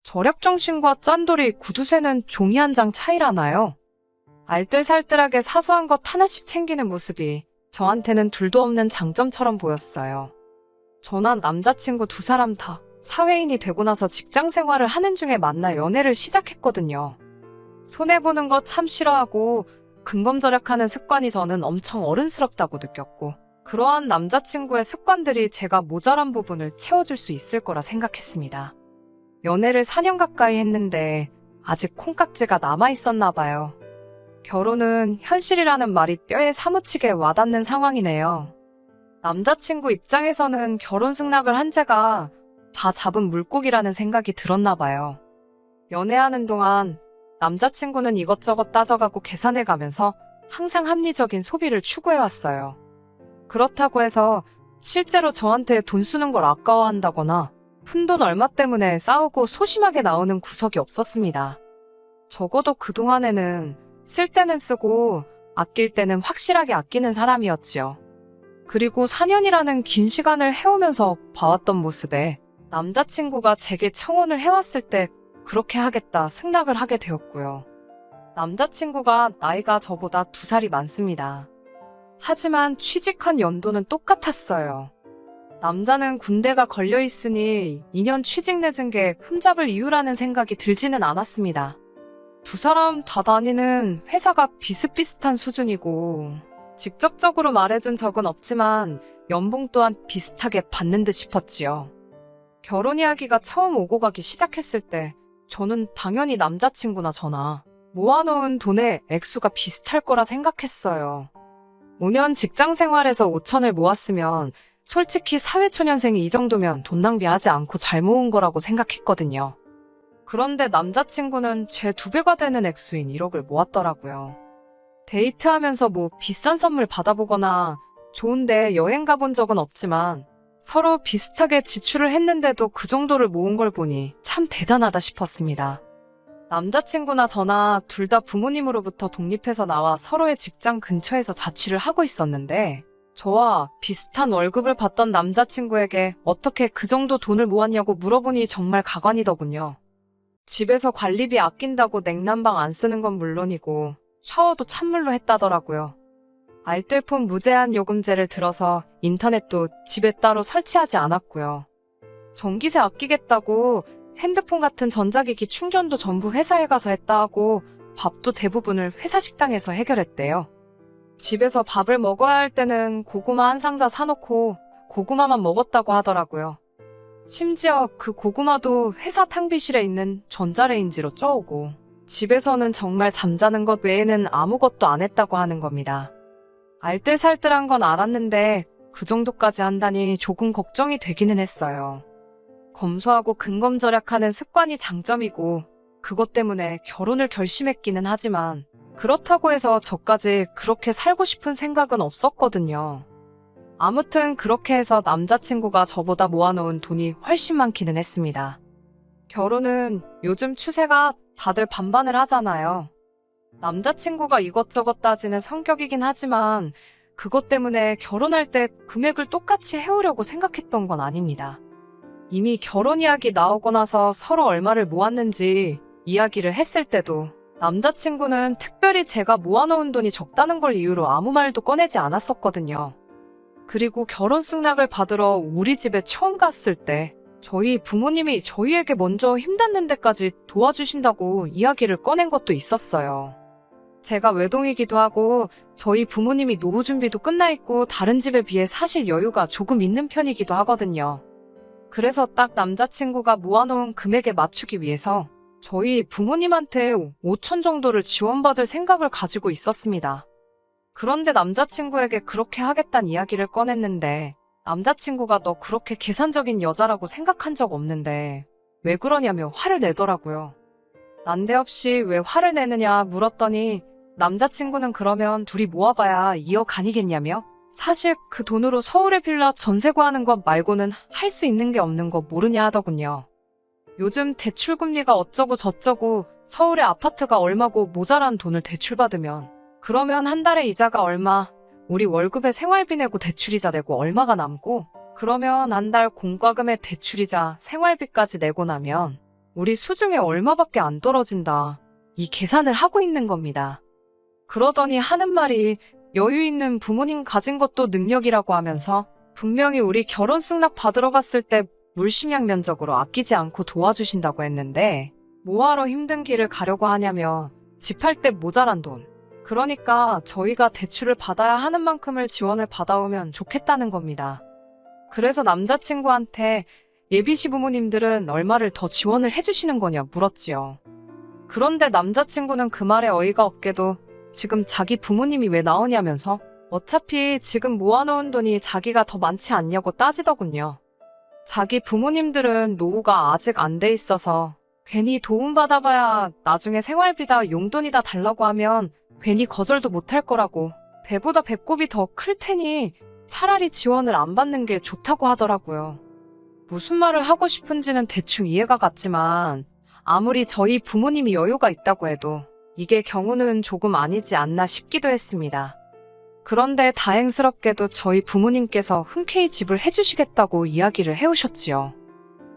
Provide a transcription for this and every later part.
절약정신과 짠돌이 구두쇠는 종이 한 장 차이라나요? 알뜰살뜰하게 사소한 것 하나씩 챙기는 모습이 저한테는 둘도 없는 장점처럼 보였어요. 저나 남자친구 두 사람 다 사회인이 되고 나서 직장 생활을 하는 중에 만나 연애를 시작했거든요. 손해보는 거 참 싫어하고 근검절약하는 습관이 저는 엄청 어른스럽다고 느꼈고, 그러한 남자친구의 습관들이 제가 모자란 부분을 채워줄 수 있을 거라 생각했습니다. 연애를 4년 가까이 했는데 아직 콩깍지가 남아있었나 봐요. 결혼은 현실이라는 말이 뼈에 사무치게 와닿는 상황이네요. 남자친구 입장에서는 결혼 승낙을 한 제가 다 잡은 물고기라는 생각이 들었나 봐요. 연애하는 동안 남자친구는 이것저것 따져가고 계산해가면서 항상 합리적인 소비를 추구해왔어요. 그렇다고 해서 실제로 저한테 돈 쓰는 걸 아까워한다거나 푼돈 얼마 때문에 싸우고 소심하게 나오는 구석이 없었습니다. 적어도 그동안에는 쓸 때는 쓰고 아낄 때는 확실하게 아끼는 사람이었지요. 그리고 4년이라는 긴 시간을 해오면서 봐왔던 모습에 남자친구가 제게 청혼을 해왔을 때 그렇게 하겠다 승낙을 하게 되었고요. 남자친구가 나이가 저보다 2살이 많습니다. 하지만 취직한 연도는 똑같았어요. 남자는 군대가 걸려있으니 2년 취직 늦은 게 흠잡을 이유라는 생각이 들지는 않았습니다. 두 사람 다 다니는 회사가 비슷비슷한 수준이고 직접적으로 말해준 적은 없지만 연봉 또한 비슷하게 받는 듯 싶었지요. 결혼 이야기가 처음 오고 가기 시작했을 때 저는 당연히 남자친구나 저나 모아놓은 돈의 액수가 비슷할 거라 생각했어요. 5년 직장 생활에서 5천을 모았으면 솔직히 사회초년생이 이 정도면 돈 낭비하지 않고 잘 모은 거라고 생각했거든요. 그런데 남자친구는 제 2배가 되는 액수인 1억을 모았더라고요. 데이트하면서 뭐 비싼 선물 받아보거나 좋은데 여행 가본 적은 없지만 서로 비슷하게 지출을 했는데도 그 정도를 모은 걸 보니 참 대단하다 싶었습니다. 남자친구나 저나 둘 다 부모님으로부터 독립해서 나와 서로의 직장 근처에서 자취를 하고 있었는데 저와 비슷한 월급을 받던 남자친구에게 어떻게 그 정도 돈을 모았냐고 물어보니 정말 가관이더군요. 집에서 관리비 아낀다고 냉난방 안 쓰는 건 물론이고 샤워도 찬물로 했다더라고요. 알뜰폰 무제한 요금제를 들어서 인터넷도 집에 따로 설치하지 않았고요. 전기세 아끼겠다고 핸드폰 같은 전자기기 충전도 전부 회사에 가서 했다 하고 밥도 대부분을 회사 식당에서 해결했대요. 집에서 밥을 먹어야 할 때는 고구마 한 상자 사놓고 고구마만 먹었다고 하더라고요. 심지어 그 고구마도 회사 탕비실에 있는 전자레인지로 쪄오고 집에서는 정말 잠자는 것 외에는 아무것도 안 했다고 하는 겁니다. 알뜰살뜰한 건 알았는데 그 정도까지 한다니 조금 걱정이 되기는 했어요. 검소하고 근검절약하는 습관이 장점이고 그것 때문에 결혼을 결심했기는 하지만 그렇다고 해서 저까지 그렇게 살고 싶은 생각은 없었거든요. 아무튼 그렇게 해서 남자친구가 저보다 모아놓은 돈이 훨씬 많기는 했습니다. 결혼은 요즘 추세가 다들 반반을 하잖아요. 남자친구가 이것저것 따지는 성격이긴 하지만 그것 때문에 결혼할 때 금액을 똑같이 해오려고 생각했던 건 아닙니다. 이미 결혼 이야기 나오고 나서 서로 얼마를 모았는지 이야기를 했을 때도 남자친구는 특별히 제가 모아놓은 돈이 적다는 걸 이유로 아무 말도 꺼내지 않았었거든요. 그리고 결혼 승낙을 받으러 우리 집에 처음 갔을 때 저희 부모님이 저희에게 먼저 힘닿는 데까지 도와주신다고 이야기를 꺼낸 것도 있었어요. 제가 외동이기도 하고 저희 부모님이 노후 준비도 끝나 있고 다른 집에 비해 사실 여유가 조금 있는 편이기도 하거든요. 그래서 딱 남자친구가 모아놓은 금액에 맞추기 위해서 저희 부모님한테 5천 정도를 지원받을 생각을 가지고 있었습니다. 그런데 남자친구에게 그렇게 하겠다는 이야기를 꺼냈는데 남자친구가 너 그렇게 계산적인 여자라고 생각한 적 없는데 왜 그러냐며 화를 내더라고요. 난데없이 왜 화를 내느냐 물었더니 남자친구는 그러면 둘이 모아봐야 2억 아니겠냐며 사실 그 돈으로 서울에 빌라 전세 구하는 것 말고는 할 수 있는 게 없는 거 모르냐 하더군요. 요즘 대출금리가 어쩌고 저쩌고 서울에 아파트가 얼마고 모자란 돈을 대출받으면 그러면 한 달에 이자가 얼마, 우리 월급에 생활비 내고 대출이자 내고 얼마가 남고 그러면 한 달 공과금에 대출이자 생활비까지 내고 나면 우리 수중에 얼마밖에 안 떨어진다. 이 계산을 하고 있는 겁니다. 그러더니 하는 말이 여유 있는 부모님 가진 것도 능력이라고 하면서 분명히 우리 결혼 승낙 받으러 갔을 때 물심양 면적으로 아끼지 않고 도와주신다고 했는데 뭐하러 힘든 길을 가려고 하냐며 집 할 때 모자란 돈. 그러니까 저희가 대출을 받아야 하는 만큼을 지원을 받아오면 좋겠다는 겁니다. 그래서 남자친구한테 예비 시부모님들은 얼마를 더 지원을 해주시는 거냐 물었지요. 그런데 남자친구는 그 말에 어이가 없게도 지금 자기 부모님이 왜 나오냐면서 어차피 지금 모아놓은 돈이 자기가 더 많지 않냐고 따지더군요. 자기 부모님들은 노후가 아직 안 돼 있어서 괜히 도움받아봐야 나중에 생활비다 용돈이다 달라고 하면 괜히 거절도 못할 거라고 배보다 배꼽이 더 클 테니 차라리 지원을 안 받는 게 좋다고 하더라고요. 무슨 말을 하고 싶은지는 대충 이해가 갔지만 아무리 저희 부모님이 여유가 있다고 해도 이게 경우는 조금 아니지 않나 싶기도 했습니다. 그런데 다행스럽게도 저희 부모님께서 흔쾌히 집을 해주시겠다고 이야기를 해오셨지요.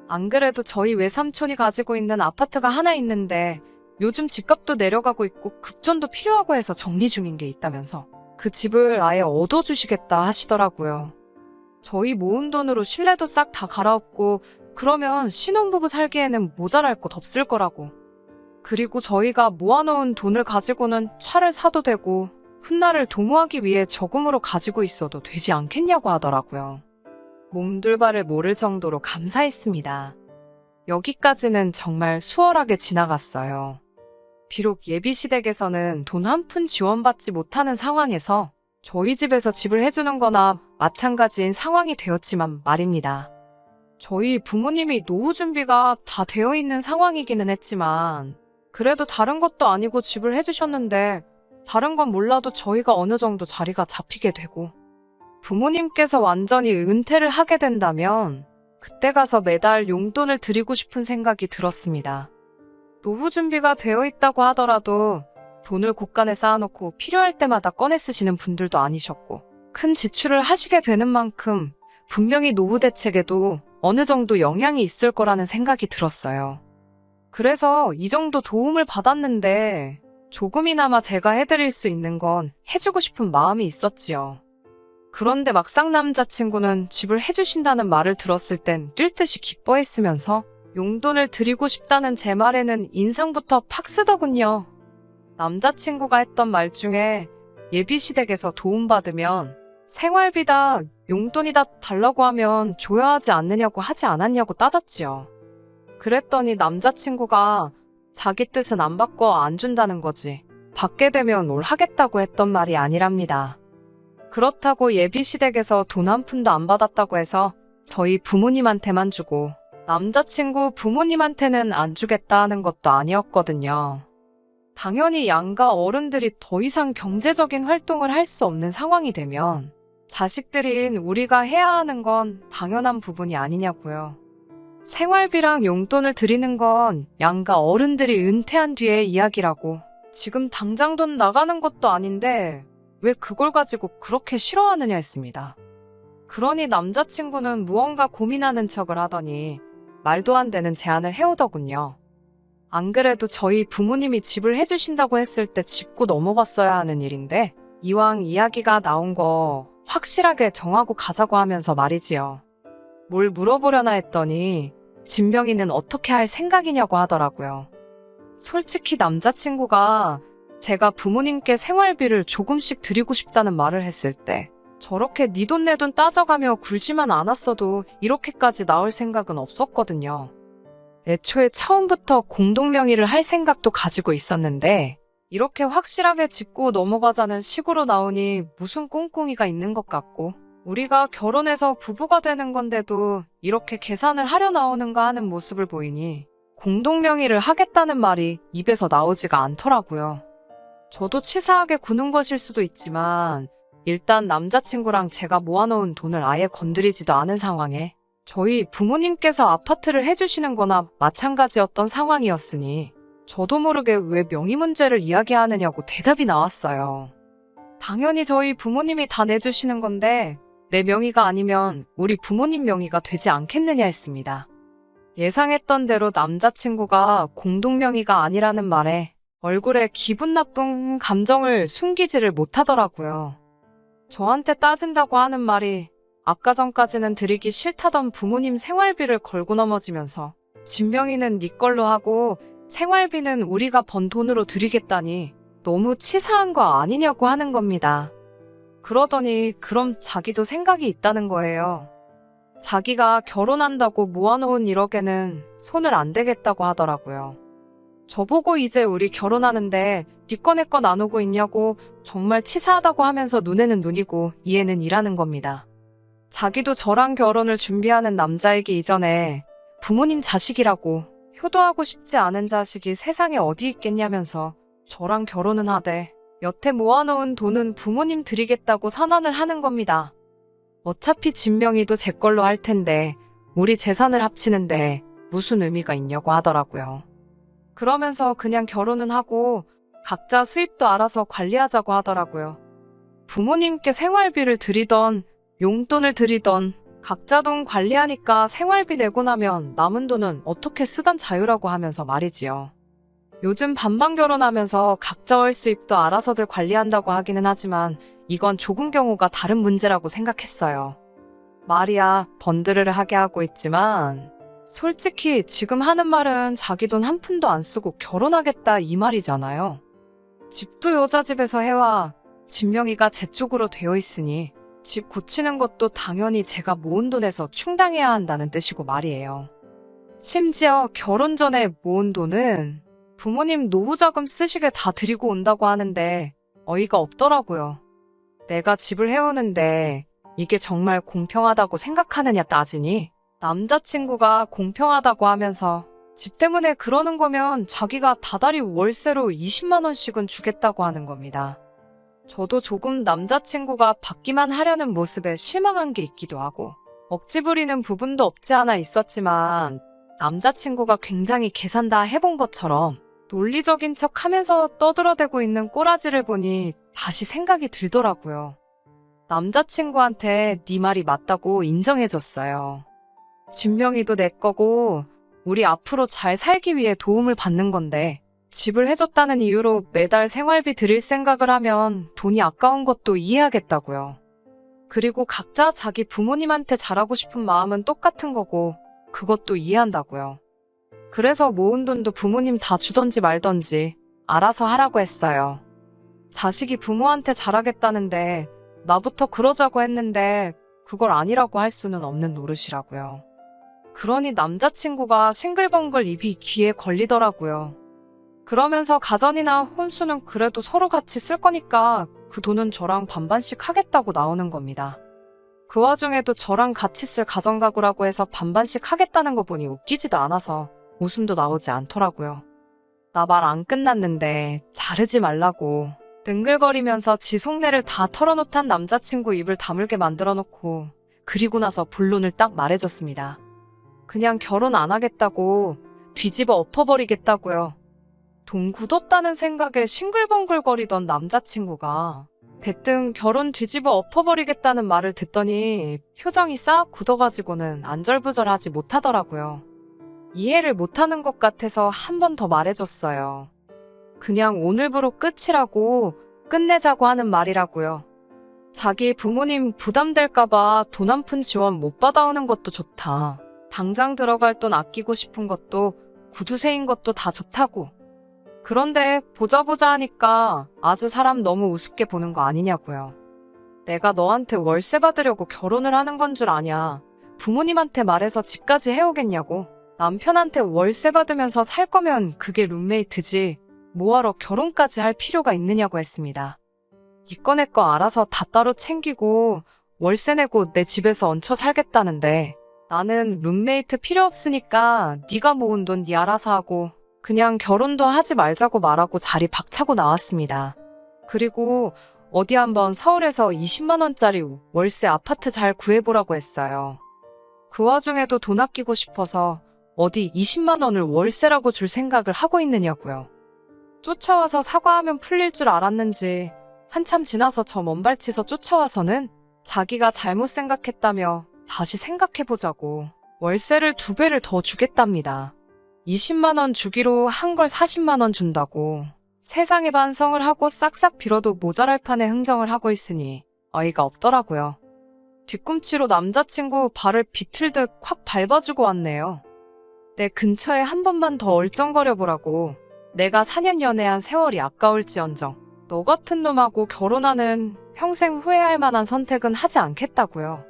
안 그래도 저희 외삼촌이 가지고 있는 아파트가 하나 있는데 요즘 집값도 내려가고 있고 급전도 필요하고 해서 정리 중인 게 있다면서 그 집을 아예 얻어주시겠다 하시더라고요. 저희 모은 돈으로 실내도 싹 다 갈아엎고 그러면 신혼부부 살기에는 모자랄 곳 없을 거라고. 그리고 저희가 모아놓은 돈을 가지고는 차를 사도 되고 훗날을 도모하기 위해 저금으로 가지고 있어도 되지 않겠냐고 하더라고요. 몸둘바를 모를 정도로 감사했습니다. 여기까지는 정말 수월하게 지나갔어요. 비록 예비시댁에서는 돈 한 푼 지원받지 못하는 상황에서 저희 집에서 집을 해주는 거나 마찬가지인 상황이 되었지만 말입니다. 저희 부모님이 노후 준비가 다 되어 있는 상황이기는 했지만 그래도 다른 것도 아니고 집을 해주셨는데 다른 건 몰라도 저희가 어느 정도 자리가 잡히게 되고 부모님께서 완전히 은퇴를 하게 된다면 그때 가서 매달 용돈을 드리고 싶은 생각이 들었습니다. 노후 준비가 되어 있다고 하더라도 돈을 곳간에 쌓아놓고 필요할 때마다 꺼내 쓰시는 분들도 아니셨고 큰 지출을 하시게 되는 만큼 분명히 노후 대책에도 어느 정도 영향이 있을 거라는 생각이 들었어요. 그래서 이 정도 도움을 받았는데 조금이나마 제가 해드릴 수 있는 건 해주고 싶은 마음이 있었지요. 그런데 막상 남자친구는 집을 해주신다는 말을 들었을 땐 뛸 듯이 기뻐했으면서 용돈을 드리고 싶다는 제 말에는 인상부터 팍 쓰더군요. 남자친구가 했던 말 중에 예비시댁에서 도움받으면 생활비다 용돈이다 달라고 하면 줘야 하지 않느냐고 하지 않았냐고 따졌지요. 그랬더니 남자친구가 자기 뜻은 안 바꿔 안 준다는 거지 받게 되면 뭘 하겠다고 했던 말이 아니랍니다. 그렇다고 예비시댁에서 돈 한 푼도 안 받았다고 해서 저희 부모님한테만 주고 남자친구 부모님한테는 안 주겠다 하는 것도 아니었거든요. 당연히 양가 어른들이 더 이상 경제적인 활동을 할 수 없는 상황이 되면 자식들인 우리가 해야 하는 건 당연한 부분이 아니냐고요. 생활비랑 용돈을 드리는 건 양가 어른들이 은퇴한 뒤의 이야기라고 지금 당장 돈 나가는 것도 아닌데 왜 그걸 가지고 그렇게 싫어하느냐 했습니다. 그러니 남자친구는 무언가 고민하는 척을 하더니 말도 안 되는 제안을 해오더군요. 안 그래도 저희 부모님이 집을 해주신다고 했을 때 짚고 넘어갔어야 하는 일인데 이왕 이야기가 나온 거 확실하게 정하고 가자고 하면서 말이지요. 뭘 물어보려나 했더니 진명이는 어떻게 할 생각이냐고 하더라고요. 솔직히 남자친구가 제가 부모님께 생활비를 조금씩 드리고 싶다는 말을 했을 때 저렇게 네 돈 내 돈 따져가며 굴지만 않았어도 이렇게까지 나올 생각은 없었거든요. 애초에 처음부터 공동명의를 할 생각도 가지고 있었는데 이렇게 확실하게 짚고 넘어가자는 식으로 나오니 무슨 꿍꿍이가 있는 것 같고 우리가 결혼해서 부부가 되는 건데도 이렇게 계산을 하려 나오는가 하는 모습을 보이니 공동명의를 하겠다는 말이 입에서 나오지가 않더라고요. 저도 치사하게 구는 것일 수도 있지만 일단 남자친구랑 제가 모아놓은 돈을 아예 건드리지도 않은 상황에 저희 부모님께서 아파트를 해주시는 거나 마찬가지였던 상황이었으니 저도 모르게 왜 명의 문제를 이야기하느냐고 대답이 나왔어요. 당연히 저희 부모님이 다 내주시는 건데 내 명의가 아니면 우리 부모님 명의가 되지 않겠느냐 했습니다. 예상했던 대로 남자친구가 공동명의가 아니라는 말에 얼굴에 기분 나쁜 감정을 숨기지를 못하더라고요. 저한테 따진다고 하는 말이 아까 전까지는 드리기 싫다던 부모님 생활비를 걸고 넘어지면서 진명이는 네 걸로 하고 생활비는 우리가 번 돈으로 드리겠다니 너무 치사한 거 아니냐고 하는 겁니다. 그러더니 그럼 자기도 생각이 있다는 거예요. 자기가 결혼한다고 모아놓은 1억에는 손을 안 대겠다고 하더라고요. 저보고 이제 우리 결혼하는데 네 거 내 거 나누고 있냐고 정말 치사하다고 하면서 눈에는 눈이고 이에는 이라는 겁니다. 자기도 저랑 결혼을 준비하는 남자이기 이전에 부모님 자식이라고 효도하고 싶지 않은 자식이 세상에 어디 있겠냐면서 저랑 결혼은 하되 여태 모아놓은 돈은 부모님 드리겠다고 선언을 하는 겁니다. 어차피 진명이도 제 걸로 할 텐데 우리 재산을 합치는데 무슨 의미가 있냐고 하더라고요. 그러면서 그냥 결혼은 하고 각자 수입도 알아서 관리하자고 하더라고요. 부모님께 생활비를 드리던 용돈을 드리던 각자 돈 관리하니까 생활비 내고 나면 남은 돈은 어떻게 쓰던 자유라고 하면서 말이지요. 요즘 반반 결혼하면서 각자 월 수입도 알아서들 관리한다고 하기는 하지만 이건 조금 경우가 다른 문제라고 생각했어요. 말이야 번드르르 하게 하고 있지만 솔직히 지금 하는 말은 자기 돈 한 푼도 안 쓰고 결혼하겠다 이 말이잖아요. 집도 여자 집에서 해와 진명이가 제 쪽으로 되어 있으니 집 고치는 것도 당연히 제가 모은 돈에서 충당해야 한다는 뜻이고 말이에요. 심지어 결혼 전에 모은 돈은 부모님 노후자금 쓰시게 다 드리고 온다고 하는데 어이가 없더라고요. 내가 집을 해오는데 이게 정말 공평하다고 생각하느냐 따지니 남자친구가 공평하다고 하면서 집 때문에 그러는 거면 자기가 다달이 월세로 20만 원씩은 주겠다고 하는 겁니다. 저도 조금 남자친구가 받기만 하려는 모습에 실망한 게 있기도 하고 억지 부리는 부분도 없지 않아 있었지만 남자친구가 굉장히 계산 다 해본 것처럼 논리적인 척 하면서 떠들어대고 있는 꼬라지를 보니 다시 생각이 들더라고요. 남자친구한테 네 말이 맞다고 인정해줬어요. 진명이도 내 거고 우리 앞으로 잘 살기 위해 도움을 받는 건데 집을 해줬다는 이유로 매달 생활비 드릴 생각을 하면 돈이 아까운 것도 이해하겠다고요. 그리고 각자 자기 부모님한테 잘하고 싶은 마음은 똑같은 거고 그것도 이해한다고요. 그래서 모은 돈도 부모님 다 주던지 말던지 알아서 하라고 했어요. 자식이 부모한테 잘하겠다는데 나부터 그러자고 했는데 그걸 아니라고 할 수는 없는 노릇이라고요. 그러니 남자친구가 싱글벙글 입이 귀에 걸리더라고요. 그러면서 가전이나 혼수는 그래도 서로 같이 쓸 거니까 그 돈은 저랑 반반씩 하겠다고 나오는 겁니다. 그 와중에도 저랑 같이 쓸 가전가구라고 해서 반반씩 하겠다는 거 보니 웃기지도 않아서 웃음도 나오지 않더라고요. 나 말 안 끝났는데 자르지 말라고 능글거리면서 지 속내를 다 털어놓던 남자친구 입을 다물게 만들어 놓고 그리고 나서 본론을 딱 말해줬습니다. 그냥 결혼 안 하겠다고 뒤집어 엎어버리겠다고요. 돈 굳었다는 생각에 싱글벙글거리던 남자친구가 대뜸 결혼 뒤집어 엎어버리겠다는 말을 듣더니 표정이 싹 굳어가지고는 안절부절하지 못하더라고요. 이해를 못하는 것 같아서 한 번 더 말해줬어요. 그냥 오늘부로 끝이라고 끝내자고 하는 말이라고요. 자기 부모님 부담될까봐 돈 한 푼 지원 못 받아오는 것도 좋다. 당장 들어갈 돈 아끼고 싶은 것도 구두쇠인 것도 다 좋다고. 그런데 보자 하니까 아주 사람 너무 우습게 보는 거 아니냐고요. 내가 너한테 월세 받으려고 결혼을 하는 건 줄 아냐. 부모님한테 말해서 집까지 해오겠냐고. 남편한테 월세 받으면서 살 거면 그게 룸메이트지. 뭐하러 결혼까지 할 필요가 있느냐고 했습니다. 이거 내 거 알아서 다 따로 챙기고 월세 내고 내 집에서 얹혀 살겠다는데 나는 룸메이트 필요 없으니까 네가 모은 돈 네 알아서 하고 그냥 결혼도 하지 말자고 말하고 자리 박차고 나왔습니다. 그리고 어디 한번 서울에서 20만 원짜리 월세 아파트 잘 구해보라고 했어요. 그 와중에도 돈 아끼고 싶어서 어디 20만 원을 월세라고 줄 생각을 하고 있느냐고요. 쫓아와서 사과하면 풀릴 줄 알았는지 한참 지나서 저 먼발치서 쫓아와서는 자기가 잘못 생각했다며 다시 생각해보자고 월세를 2배를 더 주겠답니다. 20만 원 주기로 한 걸 40만 원 준다고. 세상에 반성을 하고 싹싹 빌어도 모자랄 판에 흥정을 하고 있으니 어이가 없더라고요. 뒤꿈치로 남자친구 발을 비틀듯 콱 밟아주고 왔네요. 내 근처에 한 번만 더 얼쩡거려 보라고. 내가 4년 연애한 세월이 아까울지언정 너 같은 놈하고 결혼하는 평생 후회할 만한 선택은 하지 않겠다고요.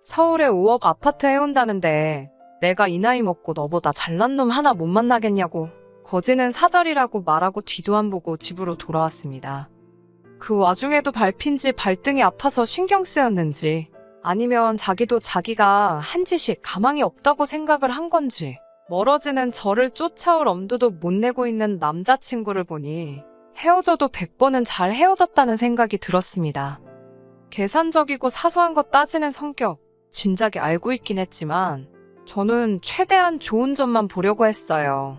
서울에 5억 아파트 해온다는데 내가 이 나이 먹고 너보다 잘난 놈 하나 못 만나겠냐고. 거지는 사절이라고 말하고 뒤도 안 보고 집으로 돌아왔습니다. 그 와중에도 밟힌 지 발등이 아파서 신경 쓰였는지 아니면 자기도 자기가 한 짓이 가망이 없다고 생각을 한 건지 멀어지는 저를 쫓아올 엄두도 못 내고 있는 남자친구를 보니 헤어져도 100번은 잘 헤어졌다는 생각이 들었습니다. 계산적이고 사소한 것 따지는 성격 진작에 알고 있긴 했지만 저는 최대한 좋은 점만 보려고 했어요.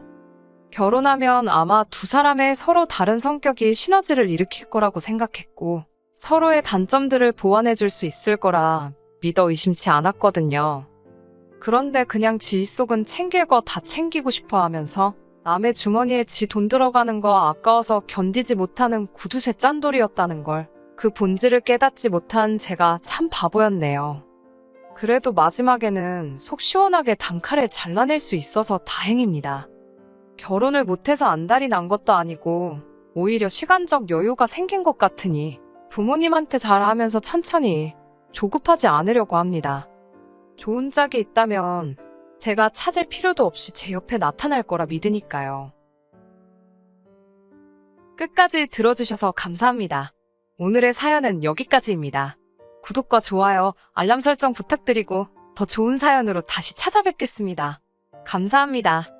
결혼하면 아마 두 사람의 서로 다른 성격이 시너지를 일으킬 거라고 생각했고 서로의 단점들을 보완해줄 수 있을 거라 믿어 의심치 않았거든요. 그런데 그냥 지 속은 챙길 거 다 챙기고 싶어 하면서 남의 주머니에 지 돈 들어가는 거 아까워서 견디지 못하는 구두쇠 짠돌이었다는 걸 그 본질을 깨닫지 못한 제가 참 바보였네요. 그래도 마지막에는 속 시원하게 단칼에 잘라낼 수 있어서 다행입니다. 결혼을 못해서 안달이 난 것도 아니고 오히려 시간적 여유가 생긴 것 같으니 부모님한테 잘하면서 천천히 조급하지 않으려고 합니다. 좋은 짝이 있다면 제가 찾을 필요도 없이 제 옆에 나타날 거라 믿으니까요. 끝까지 들어주셔서 감사합니다. 오늘의 사연은 여기까지입니다. 구독과 좋아요, 알람 설정 부탁드리고 더 좋은 사연으로 다시 찾아뵙겠습니다. 감사합니다.